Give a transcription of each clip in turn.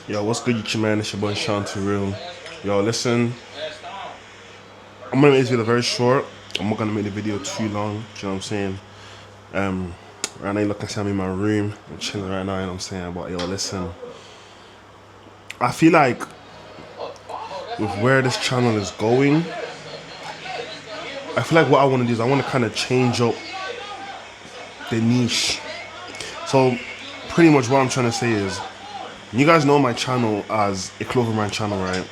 Yo, what's good, YouTube man? It's your boy Sean to Real. Yo, listen, I'm gonna make this video very short. I'm not gonna make the video too long. Do you know what I'm saying? Right now, you looking at me in my room. I'm chilling right now. You know what I'm saying? But yo, listen, I feel like with where this channel is going, I feel like what I want to do is I want to kind of change up the niche. So, pretty much what I'm trying to say is, you guys know my channel as a clothing brand channel, right?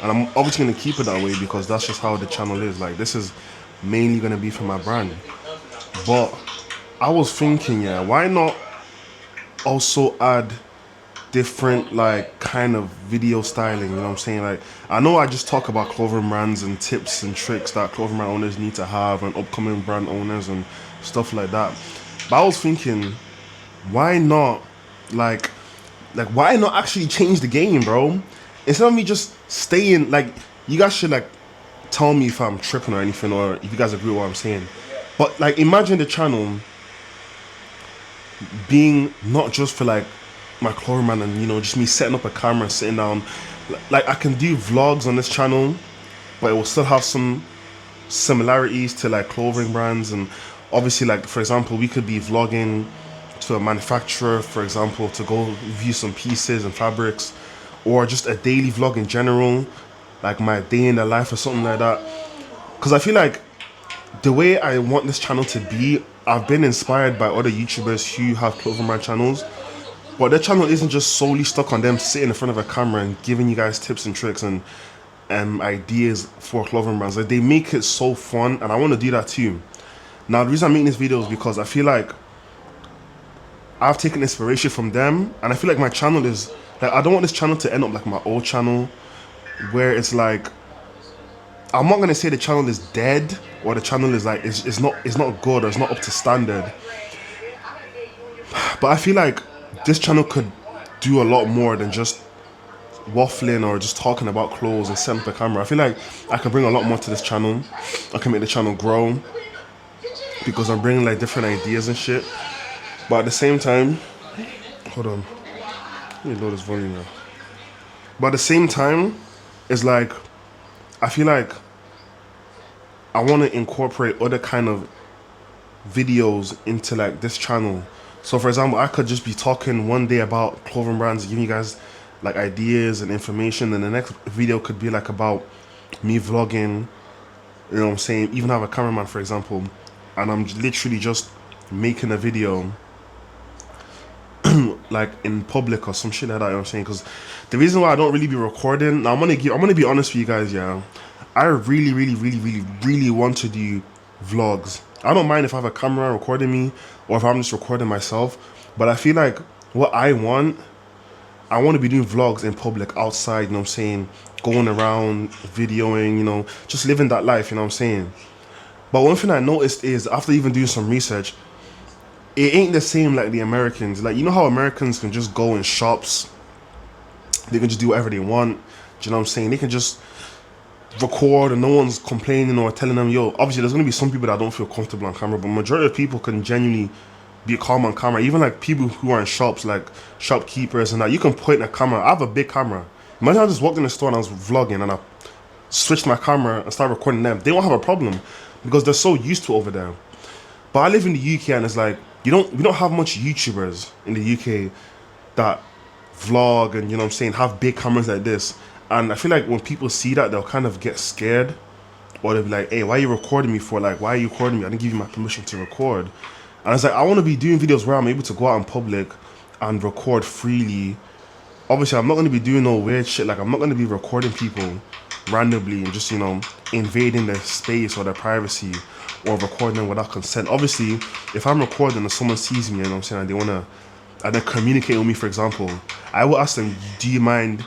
And I'm obviously going to keep it that way because that's just how the channel is. Like, this is mainly going to be for my brand. But I was thinking, yeah, why not also add different, like, kind of video styling, you know what I'm saying? Like, I know I just talk about clothing brands and tips and tricks that clothing brand owners need to have and upcoming brand owners and stuff like that. But I was thinking, why not, like why not actually change the game, bro? Instead of me just staying, like, you guys should, like, tell me if I'm tripping or anything, or if you guys agree with what I'm saying. But, like, imagine the channel being not just for, like, my clothing man and, you know, just me setting up a camera, sitting down. Like, I can do vlogs on this channel, but it will still have some similarities to, like, clothing brands. And obviously, like, for example, we could be vlogging to a manufacturer, for example, to go view some pieces and fabrics, or just a daily vlog in general, like my day in the life or something like that. Because I feel like the way I want this channel to be, I've been inspired by other YouTubers who have clothing brand channels, but their channel isn't just solely stuck on them sitting in front of a camera and giving you guys tips and tricks and ideas for clothing brands. Like, they make it so fun, and I want to do that too. Now, the reason I'm making this video is because I feel like I've taken inspiration from them, and I feel like my channel is, like, I don't want this channel to end up like my old channel, where it's like, I'm not gonna say the channel is dead or the channel is like it's not good or it's not up to standard, but I feel like this channel could do a lot more than just waffling or just talking about clothes and setting up a camera. I feel like I can bring a lot more to this channel. I can make the channel grow because I'm bringing, like, different ideas and shit. But at the same time, hold on, let me lower this volume now. But at the same time, it's like, I feel like I want to incorporate other kind of videos into, like, this channel. So, for example, I could just be talking one day about clothing brands, giving you guys, like, ideas and information, and the next video could be, like, about me vlogging, you know what I'm saying? Even have a cameraman, for example, and I'm literally just making a video like in public or some shit like that, you know what I'm saying? Because the reason why I don't really be recording, now I'm gonna be honest with you guys, yeah. I really want to do vlogs. I don't mind if I have a camera recording me or if I'm just recording myself, but I feel like what I want to be doing vlogs in public, outside, you know what I'm saying? Going around, videoing, you know, just living that life, you know what I'm saying? But one thing I noticed is, after even doing some research, it ain't the same like the Americans. Like, you know how Americans can just go in shops, they can just do whatever they want, do you know what I'm saying? They can just record and no one's complaining or telling them, yo, obviously there's going to be some people that don't feel comfortable on camera, but majority of people can genuinely be calm on camera. Even, like, people who are in shops, like shopkeepers and that, you can point a camera. I have a big camera. Imagine I just walked in the store and I was vlogging and I switched my camera and started recording them. They won't have a problem because they're so used to it over there. But I live in the UK and it's like, we don't have much YouTubers in the UK that vlog and, you know what I'm saying, have big cameras like this. And I feel like when people see that, they'll kind of get scared, or they'll be like, hey, why are you recording me for? Like, why are you recording me? I didn't give you my permission to record. And it's like, I want to be doing videos where I'm able to go out in public and record freely. Obviously, I'm not going to be doing no weird shit. Like, I'm not going to be recording people randomly and just, you know, invading their space or their privacy, or recording them without consent. Obviously, if I'm recording and someone sees me, you know what I'm saying, and they want to, and they communicate with me, for example, I will ask them, do you mind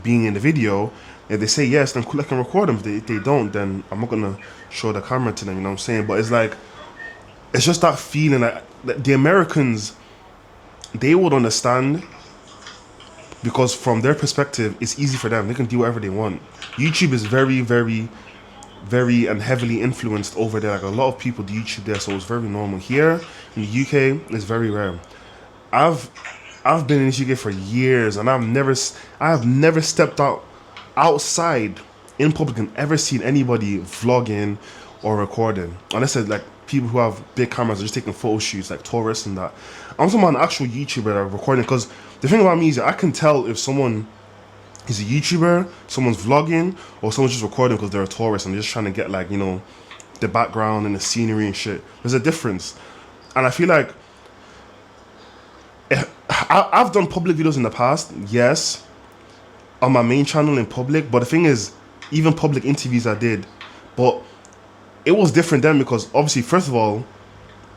being in the video? If they say yes, then cool, I can record them. If they don't, then I'm not going to show the camera to them, you know what I'm saying? But it's like, it's just that feeling, like, the Americans, they would understand, because from their perspective, it's easy for them. They can do whatever they want. YouTube is very and heavily influenced over there. Like, a lot of people do YouTube there, so it's very normal. Here in the UK, it's very rare. I've I've been in this UK for years, and I have never stepped outside in public and ever seen anybody vlogging or recording, unless it's like people who have big cameras are just taking photo shoots, like tourists and that. I'm talking about an actual YouTuber that are recording, because the thing about me is that I can tell if someone is a YouTuber, someone's vlogging, or someone's just recording because they're a tourist and they're just trying to get, like, you know, the background and the scenery and shit. There's a difference. And I feel like I've done public videos in the past, yes, on my main channel in public, but the thing is, even public interviews I did, but it was different then, because obviously, first of all,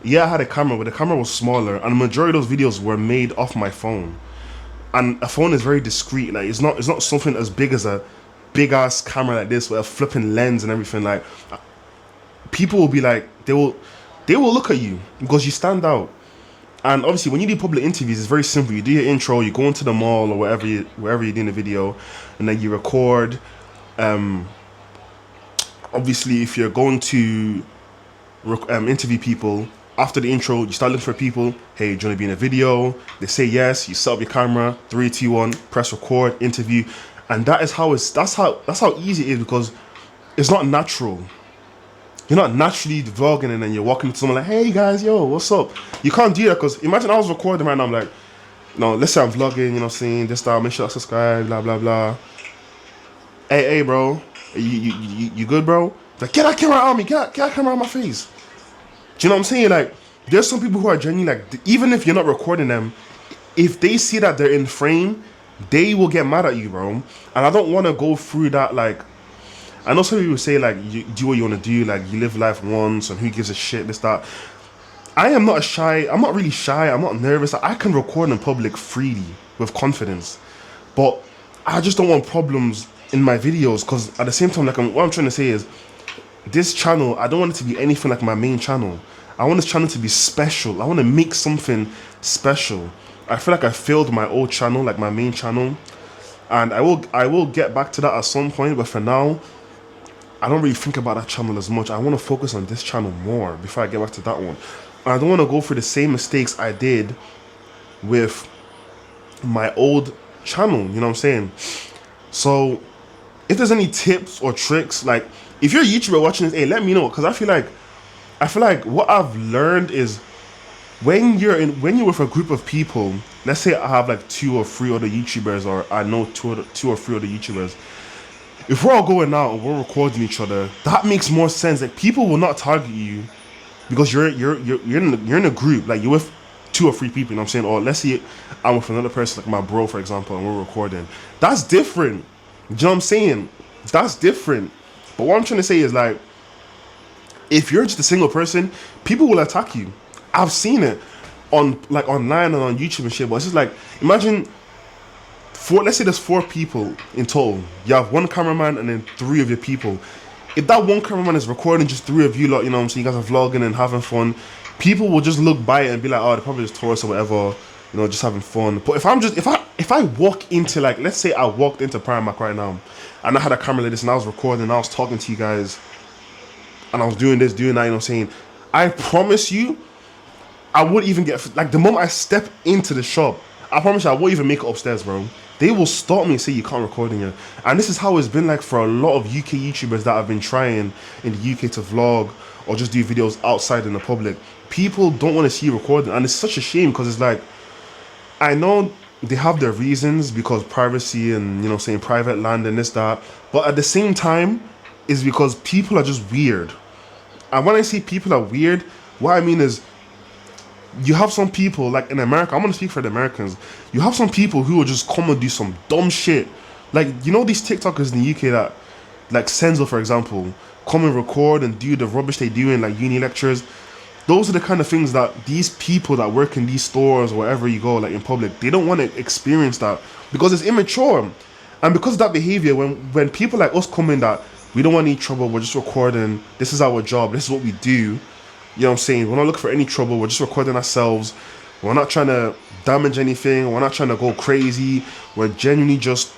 yeah, I had a camera, but the camera was smaller, and the majority of those videos were made off my phone. And a phone is very discreet. Like, it's not something as big as a big ass camera like this with a flipping lens and everything. Like, people will be like, they will look at you because you stand out. And obviously, when you do public interviews, it's very simple. You do your intro, you go into the mall or wherever you're doing the video, and then you record. Obviously, if you're going to interview people, after the intro, you start looking for people. Hey, do you want to be in a video? They say yes. You set up your camera. 3, 2, 1. Press record. Interview, and that's how easy it is, because it's not natural. You're not naturally vlogging and then you're walking to someone like, hey guys, yo, what's up? You can't do that, because imagine I was recording right now. I'm like, no, let's say I'm vlogging. You know what I'm saying? This style. Make sure I subscribe. Blah blah blah. Hey, bro, you good, bro? Like, get that camera on me. Get that camera on my face. Do you know what I'm saying? Like, there's some people who are genuinely, like, even if you're not recording them, if they see that they're in frame, they will get mad at you, bro. And I don't want to go through that. Like, I know some people say, like, you do what you want to do, like, you live life once, and who gives a shit, this, that. I'm not really shy, I'm not nervous. I can record in public freely, with confidence. But I just don't want problems in my videos, because at the same time, like, what I'm trying to say is, this channel, I don't want it to be anything like my main channel. I want this channel to be special. I want to make something special. I feel like I failed my old channel, like my main channel, and I will get back to that at some point, but for now, I don't really think about that channel as much. I want to focus on this channel more before I get back to that one. And I don't want to go through the same mistakes I did with my old channel, you know what I'm saying? So, if there's any tips or tricks, like, if you're a YouTuber watching this, hey, let me know, because I feel like what I've learned is, when you're with a group of people, let's say I have like 2 or 3 other YouTubers, or I know 2 or 3 other YouTubers. If we're all going out and we're recording each other, that makes more sense. Like, people will not target you because you're in a group. Like, you're with 2 or 3 people, you know what I'm saying? Or let's say I'm with another person, like my bro, for example, and we're recording. That's different. Do you know what I'm saying? That's different. But what I'm trying to say is, like, if you're just a single person, people will attack you. I've seen it online and on YouTube and shit. But it's just like, imagine, let's say there's 4 people in total. You have 1 cameraman and then 3 of your people. If that 1 cameraman is recording just 3 of you lot, you know what I'm saying, you guys are vlogging and having fun, people will just look by it and be like, oh, they're probably just tourists or whatever, you know, just having fun. But if I walk into, like, let's say I walked into Primark right now, and I had a camera like this, and I was recording, and I was talking to you guys, and I was doing this, doing that, you know what I'm saying, I promise you, I would even get, like, the moment I step into the shop, I promise you, I won't even make it upstairs, bro. They will stop me and say, you can't record in here. And this is how it's been like for a lot of UK YouTubers that have been trying in the UK to vlog or just do videos outside in the public. People don't want to see you recording, and it's such a shame, because it's like, I know they have their reasons, because privacy and, you know, saying private land and this, that, but at the same time, it's because people are just weird. And when I say people are weird, what I mean is, you have some people, like in America, I'm going to speak for the Americans, you have some people who will just come and do some dumb shit. Like, you know, these TikTokers in the UK that, like Senzo, for example, come and record and do the rubbish they do in, like, uni lectures. Those are the kind of things that these people that work in these stores or wherever you go, like in public, they don't want to experience that, because it's immature. And because of that behavior, when people like us come in that, we don't want any trouble, we're just recording, this is our job, this is what we do, you know what I'm saying, we're not looking for any trouble, we're just recording ourselves, we're not trying to damage anything, we're not trying to go crazy, we're genuinely just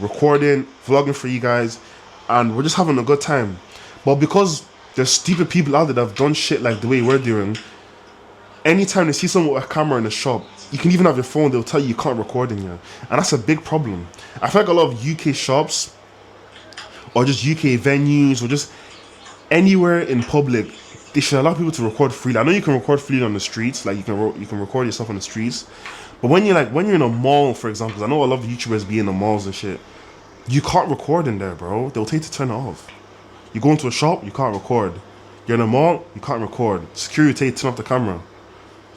recording, vlogging for you guys, and we're just having a good time. But because there's stupid people out there that have done shit like the way we're doing, anytime they see someone with a camera in the shop, you can even have your phone, they'll tell you can't record in here. And that's a big problem. I feel like a lot of UK shops or just UK venues or just anywhere in public, they should allow people to record freely. I know you can record freely on the streets, like you can record yourself on the streets. But when you're in a mall, for example, 'cause I know a lot of YouTubers be in the malls and shit, you can't record in there, bro. They'll tell you to turn it off. You go into a shop, you can't record. You're in a mall, you can't record. Security tell you to turn off the camera.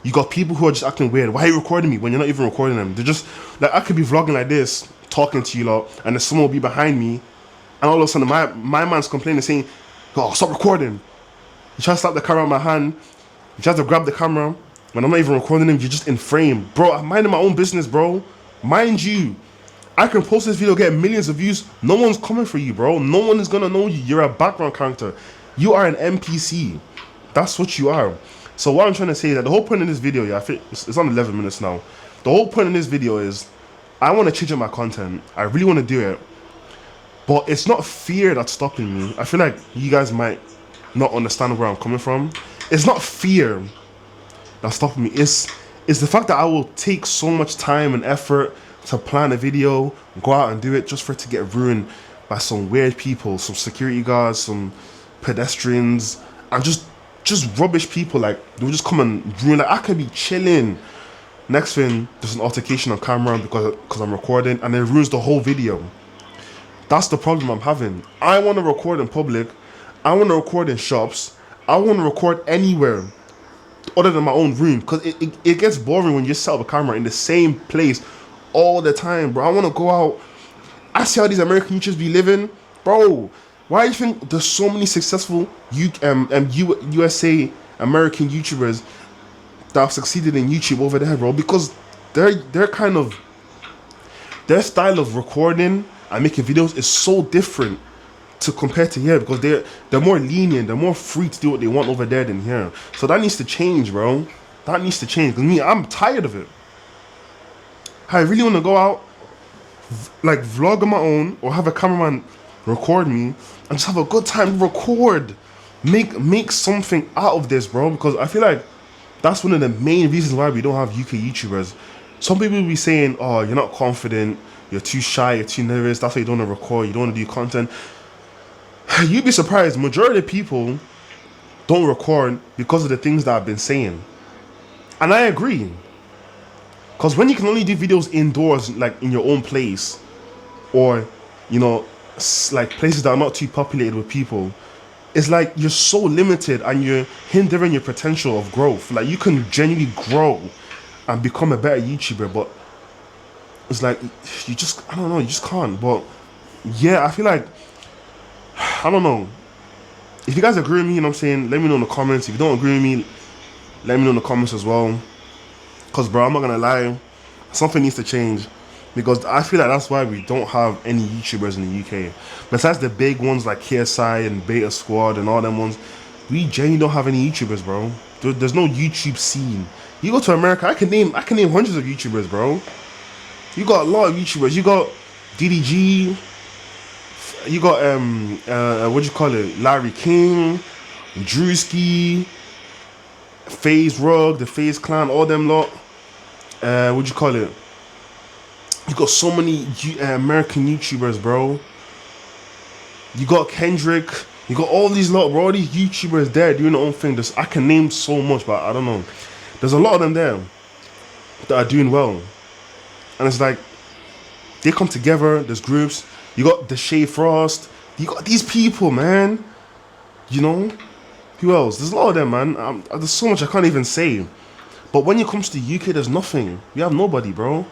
You got people who are just acting weird. Why are you recording me when you're not even recording them? They're just like, I could be vlogging like this, talking to you lot, and then someone will be behind me, and all of a sudden my man's complaining, saying, "Oh, stop recording." He tries to slap the camera in my hand. He tries to grab the camera when I'm not even recording him. You're just in frame, bro. I'm minding my own business, bro. Mind you, I can post this video, get millions of views. No one's coming for you, bro. No one is gonna know you. You're a background character. You are an NPC. That's what you are. So what I'm trying to say is that the whole point in this video, yeah, I think it's on 11 minutes now. The whole point in this video is I want to change up my content. I really want to do it. But it's not fear that's stopping me. I feel like you guys might not understand where I'm coming from. It's not fear that's stopping me. It's the fact that I will take so much time and effort to plan a video, go out and do it just for it to get ruined by some weird people, some security guards, some pedestrians, and just rubbish people. Like, they'll just come and ruin. Like, I could be chilling. Next thing, there's an altercation on camera because I'm recording, and it ruins the whole video. That's the problem I'm having. I want to record in public. I want to record in shops. I want to record anywhere other than my own room, because it gets boring when you just set up a camera in the same place all the time, bro. I want to go out. I see how these American YouTubers be living, bro. Why do you think there's so many successful USA American YouTubers that have succeeded in YouTube over there, bro? Because they're kind of, their style of recording and making videos is so different to compare to here, because they're more lenient, they're more free to do what they want over there than here. So that needs to change, bro. That needs to change, because me, I'm tired of it. I really want to go out, like, vlog on my own, or have a cameraman record me and just have a good time. Record, make something out of this, bro, because I feel like that's one of the main reasons why we don't have UK YouTubers. Some people will be saying, oh, you're not confident, you're too shy, you're too nervous, that's why you don't want to record, you don't want to do content. You'd be surprised, majority of people don't record because of the things that I've been saying. And I agree, because when you can only do videos indoors, like in your own place, or, you know, like places that are not too populated with people, it's like you're so limited and you're hindering your potential of growth. Like, you can genuinely grow and become a better YouTuber, but it's like you just, I don't know, you just can't. But yeah, I feel like, I don't know, if you guys agree with me, you know what I'm saying, let me know in the comments. If you don't agree with me, let me know in the comments as well, because bro, I'm not gonna lie, something needs to change. Because I feel like that's why we don't have any YouTubers in the UK. Besides the big ones like KSI and Beta Squad and all them ones, we genuinely don't have any YouTubers, bro. There's no YouTube scene. You go to America, I can name hundreds of YouTubers, bro. You got a lot of YouTubers. You got DDG. You got what do you call it? Larry King, Drewski, FaZe Rug, the FaZe Clan, all them lot. What do you call it? You got so many American YouTubers, bro. You got Kendrick. You got all these lot, bro. All these YouTubers there doing their own thing. I can name so much, but I don't know. There's a lot of them there that are doing well. And it's like, they come together. There's groups. You got the Shay Frost. You got these people, man. You know? Who else? There's a lot of them, man. There's so much I can't even say. But when it comes to the UK, there's nothing. We have nobody, bro.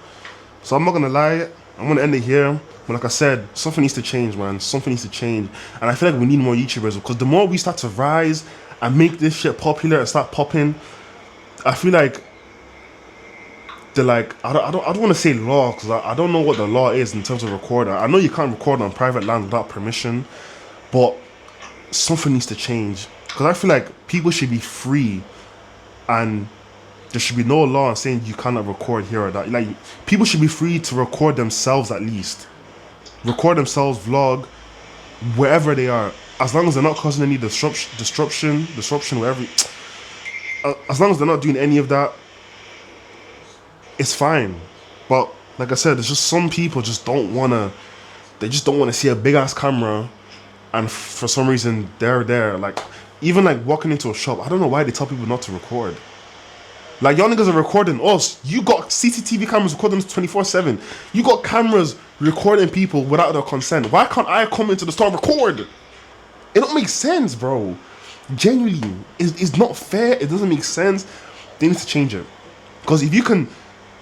So I'm not gonna lie, I'm gonna end it here. But like I said, something needs to change, man. Something needs to change. And I feel like we need more YouTubers, because the more we start to rise and make this shit popular and start popping, I feel like the, like, I don't want to say law, because I don't know what the law is in terms of recording. I know you can't record on private land without permission, but something needs to change, because I feel like people should be free, and there should be no law saying you cannot record here or that. Like, people should be free to record themselves, at least. Record themselves, vlog, wherever they are. As long as they're not causing any disruption, wherever. As long as they're not doing any of that, it's fine. But like I said, there's just some people just don't wanna. They just don't want to see a big ass camera, and for some reason they're there. Like even like walking into a shop, I don't know why they tell people not to record. Like y'all niggas are recording us. You got CCTV cameras recording us 24/7. You got cameras recording people without their consent. Why can't I come into the store and record? It don't make sense, bro. Genuinely, it's not fair. It doesn't make sense. They need to change it. Because if you can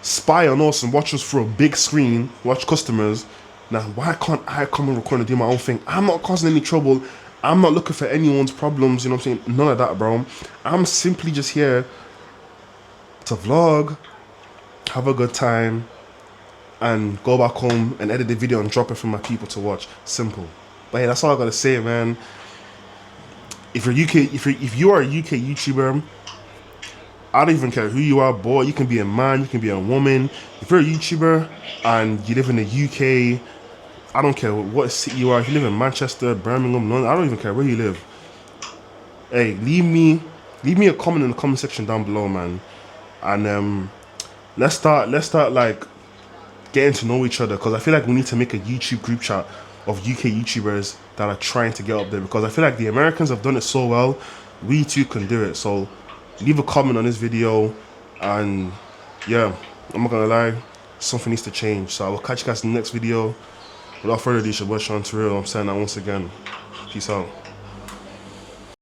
spy on us and watch us through a big screen, watch customers, now why can't I come and record and do my own thing? I'm not causing any trouble. I'm not looking for anyone's problems. You know what I'm saying? None of that, bro. I'm simply just here to vlog, have a good time, and go back home and edit the video and drop it for my people to watch. Simple. But hey, that's all I gotta say, man. If you are a UK YouTuber, I don't even care who you are, boy. You can be a man, you can be a woman. If you're a YouTuber and you live in the UK, I don't care what city you are. If you live in Manchester, Birmingham, London, I don't even care where you live. Hey, leave me a comment in the comment section down below, man. And let's start like getting to know each other, because I feel like we need to make a YouTube group chat of UK YouTubers that are trying to get up there, because I feel like the Americans have done it so well. We too can do it. So leave a comment on this video, and yeah, I'm not gonna lie, something needs to change. So I will catch you guys in the next video. Without further ado, it's your boy Sean Terrell. I'm saying that once again. Peace out.